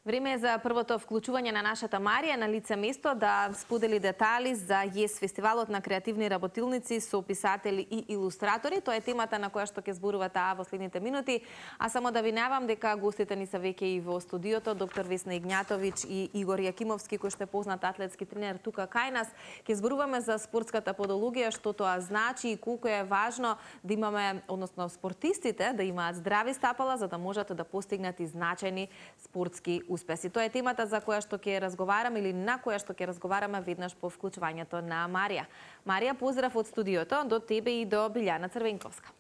Време е за првото вклучување на нашата Марија на лице место да сподели детали за ЕС фестивалот на креативни работилници со писатели и илустратори. Тоа е темата на која што ќе зборува таа во следните минути. А само да ви најавам дека гостите ни се веќе и во студиото, доктор Весна Игњатовиќ и Игор Јакимовски, кој што е познат атлетски тренер тука кај нас. Ќе зборуваме за спортската подологија, што тоа значи и колку е важно да имаме, односно спортистите да имаат здрави стапала за да можат да постигнат и значајни спортски успеси. Тоа е темата за која што ќе разговараме или на која што ќе разговараме веднаш по вклучувањето на Марија. Марија, поздрав од студиото, до тебе и до Билјана Црвенковска.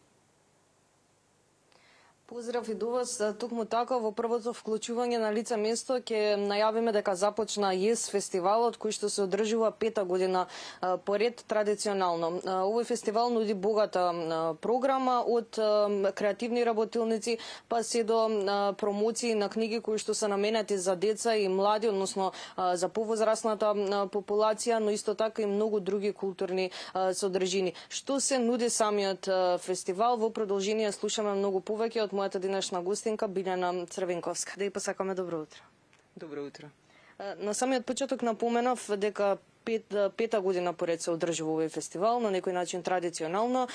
Поздрав и до вас. Токму така во првото вклучување на лице место ќе најавиме дека започна ЕС фестивалот кој што се одржува 5-та година поред традиционално. Овој фестивал нуди богата програма од креативни работилници па се до промоции на книги кои што се наменети за деца и млади, односно за повозрасната популација, но исто така и многу други културни содржини. Што се нуди самиот фестивал? Во продолжение слушаме многу повеќе од мојата денешна гостинка Билјана Црвенковска. Да ја посакаме добро утро. Добро утро. На самиот почеток напоменав дека пета година поред се одржува овој фестивал, на некој начин традиционално.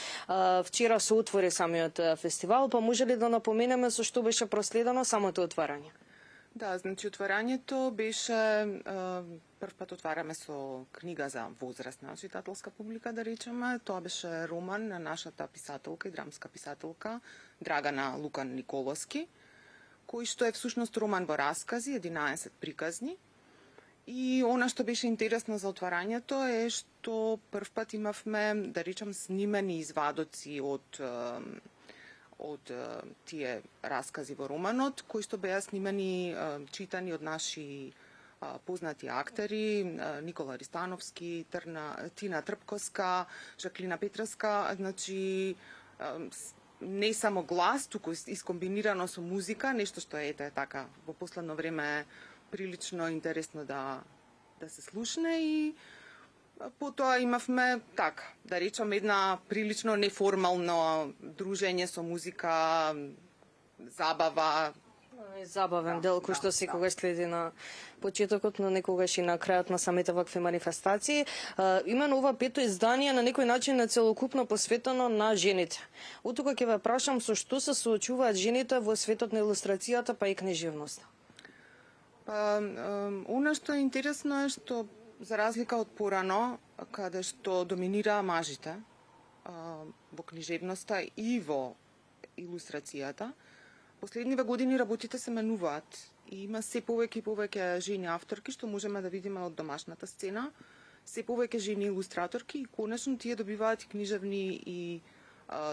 Вчера се отвори самиот фестивал, па може ли да напоменеме со што беше проследено самото отварање? Да, значи отварањето беше прв пат отвараме со книга за возрастна читателска публика, да речеме. Тоа беше роман на нашата писателка и драмска писателка Драгана Лукан Николовски, кој што е всушност роман во раскази, 11 приказни. И она што беше интересно за отварањето е што прв пат имавме, да речам, снимени извадоци од тие раскази во романот, кои што беа снимани, читани од наши познати актери, Никола Ристановски, Тина Трпковска, Жаклина Петровска, значи не само глас, туку искомбинирано со музика, нешто што е така во последно време прилично интересно да се слушне и потоа имавме така, да речам, една прилично неформално дружење со музика, забава. Забавен дел кој што секогаш следи на почетокот, но некогаш и на крајот на самите вакви манифестации. Именно ова пето издание на некој начин е целокупно посветено на жените. Оттука ќе ве прашам со што се соочуваат жените во светот на илустрацијата па и книжевноста. Она што е интересно е што за разлика од порано, каде што доминира мажите во книжевноста и во илустрацијата, последниве години работите се менуваат и има се повеќе и повеќе жени авторки што можеме да видиме од домашната сцена, се повеќе жени илустраторки и конечно тие добиваат и книжевни и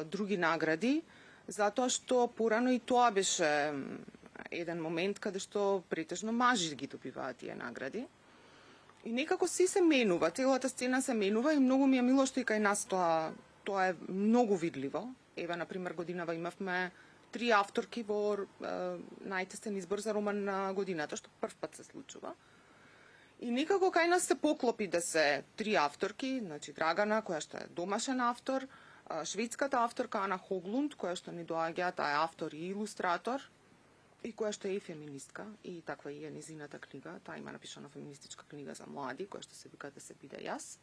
други награди, затоа што порано и тоа беше еден момент каде што претежно мажи ги добиваат тие награди. И некако се менува, целата сцена се менува и многу ми е мило што и кај нас тоа е многу видливо. Ева, например, годинава имавме 3 авторки во најтесен избор за роман на годината, што прв пат се случува. И некако кај нас се поклопи да се 3 авторки, значи Драгана, која што е домашен автор, шведската авторка Ана Хоглунд, која што ни доаѓа, таа е автор и илустратор, и која што е и феминистка, и таква и е незината книга. Таа има напишана феминистичка книга за млади, која што се вика Да се биде јас.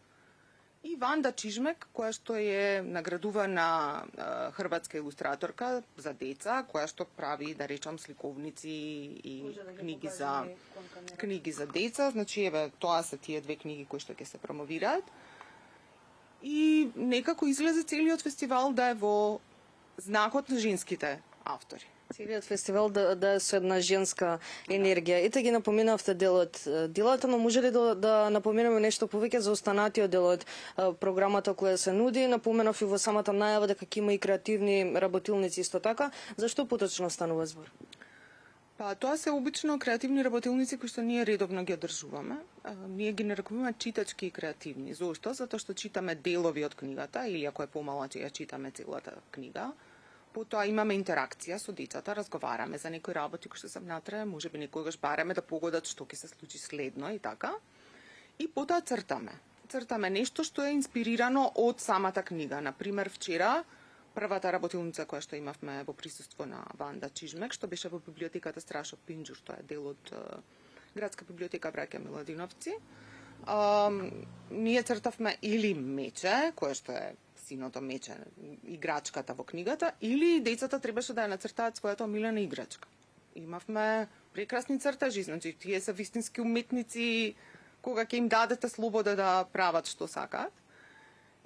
И Ванда Чижмек, која што е наградувана хрватска илустраторка за деца, која што прави, да речам, сликовници и книги за деца. Значи, еве, тоа се тие две книги кои што ќе се промовираат. И некако излезе целиот фестивал да е во знакот на женските автори. Целиот фестивал да е со една женска енергија. Ете ги напоменавте делата, но може ли да напоменаме нешто повеќе за останатиот дел од програмата која се нуди? Напоменав и во самата најава дека има и креативни работилници исто така. Зашто поточно станува збор? Тоа се обично креативни работилници кои што ние редовно ги одржуваме. Ние ги нарекуваме читачки и креативни. Зошто? Затоа што читаме делови од книгата или ако е помала, ја читаме целата книга. Потоа имаме интеракција со децата, разговараме за некои работи кои што се внатре, можеби некогаш бараме да погодат што ќе се случи следно и така. И потоа цртаме. Цртаме нешто што е инспирирано од самата книга. Например, вчера првата работилница која што имавме во присуство на Ванда Чижмек, што беше во библиотеката Страшо Пинџур, тоа е дел од градска библиотека Браќа Миладиновци. Ние цртавме или Мече, кое што е синото Мече, играчката во книгата, или децата требаше да ја нацртаат својата омилена играчка. Имавме прекрасни цртажи, значи тие се вистински уметници кога ќе им дадете слобода да прават што сакаат.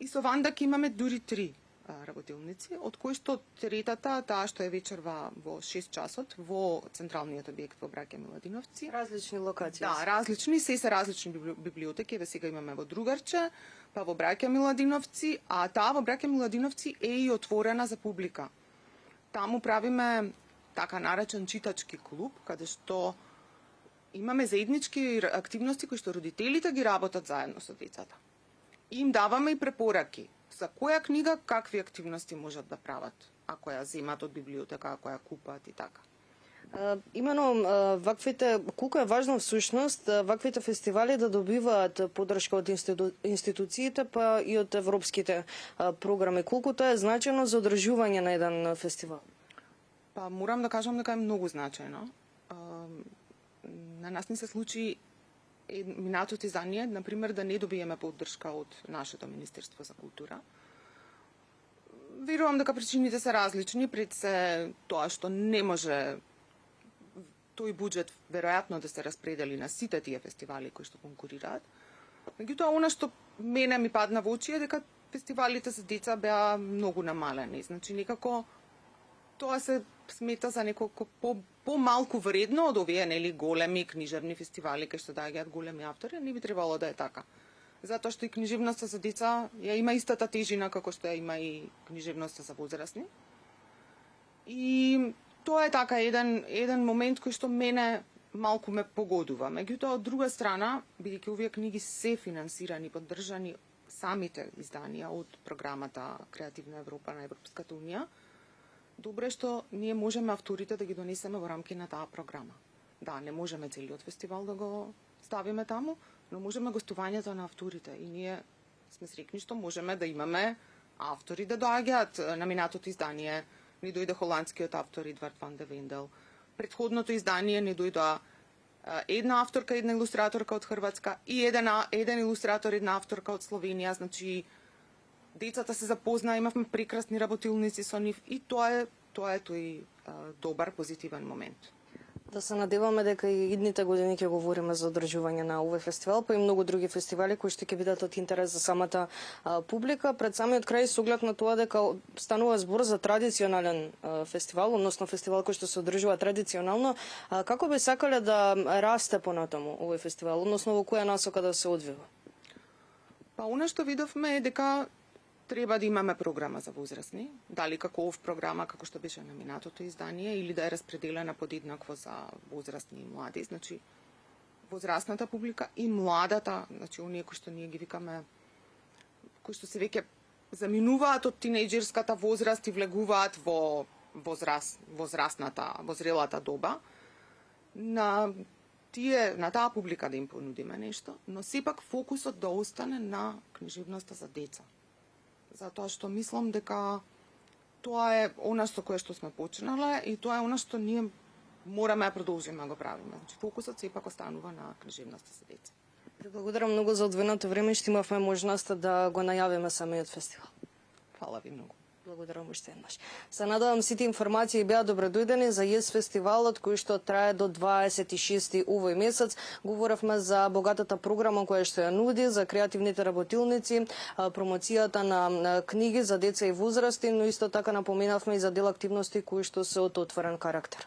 И со Ванда ќе имаме дури 3 работилници, од кои што третата, таа што е вечерва во 6 часот, во централниот објект во Браќа Миладиновци. Различни локации. Да, различни, се различни библиотеки, еве сега имаме во Другарче, па во Браќа Миладиновци, а таа во Браќа Миладиновци е и отворена за публика. Таму правиме така наречен читачки клуб, каде што имаме заеднички активности кои што родителите ги работат заедно со децата. И им даваме и препораки за која книга какви активности можат да прават, ако ја земат од библиотека, ако ја купат и така. Имено ваквите, колку е важно всушност ваквите фестивали да добиваат поддршка од институциите па и од европските програми, колку тоа е значено за одржување на еден фестивал? Па морам да кажам дека е многу значајно. На нас не се случи минатото издание, например, да не добиеме поддршка од нашето Министерство за култура. Верувам дека причините се различни, пред се тоа што не може тој буџет веројатно да се распредели на сите тие фестивали кои што конкурираат. Меѓутоа, она што мене ми падна во очи е дека фестивалите за деца беа многу намалени. Значи, некако тоа се смета за неколку по-малку вредно од овие нели големи книжевни фестивали кај што доаѓаат големи автори, не би требало да е така. Затоа што и книжевноста за деца ја има истата тежина како што ја има и книжевноста за возрастни. И тоа е така еден момент кој што мене малку ме погодува. Меѓутоа, од друга страна, бидејќи овие книги се финансирани, поддржани самите изданија од програмата Креативна Европа на Европската унија, добро е што ние можеме авторите да ги донесеме во рамки на таа програма. Да, не можеме целиот фестивал да го ставиме таму, но можеме гостувањето на авторите и ние сме срекни што можеме да имаме автори да доаѓаат. На минатото издание ни дојде холандскиот автор Едвард ван де Вендел. Претходното издание ни дојде една авторка, една илустраторка од Хрватска и еден илустратор, една авторка од Словенија, значи децата се запозна, имавме прекрасни работилници со нив и тоа е тој добар позитивен момент. Да се надеваме дека и идните години ќе говориме за одржување на овој фестивал, па и многу други фестивали кои што ќе бидат од интерес за самата публика. Пред самиот крај со оглед на тоа дека станува збор за традиционален фестивал, односно фестивал кој што се одржува традиционално, како би сакале да расте понатаму овој фестивал, односно во која насока да се одвива? Па она што видовме е дека треба да имаме програма за возрастни, дали како програма како што беше на минатото издание или да е распределена подеднакво за возрастни и млади, значи возрастната публика и младата, значи оние кои што ние ги викаме, кои што се веќе заминуваат од тинејџерската возраст и влегуваат во во зрелата доба, на таа публика да им понудиме нешто, но сепак фокусот да остане на книжевноста за деца. Затоа што мислам дека тоа е она со кое што сме почнале и тоа е она што ние мораме да продолжиме да го правиме. Значи фокусот сепак останува на книжевноста за деца. Благодарам многу за одвоеното време, што имавме можноста да го најавиме самиот фестивал. Фала ви многу. Благодарам уште еднаш. Се надевам сите информации беа добредојдени за ЈЕС фестивалот кој што трае до 26 овој месец. Говоревме за богатата програма која што ја нуди, за креативните работилници, промоцијата на книги за деца и возрасти, но исто така напоменавме и за дел активности кои што се од отворен карактер.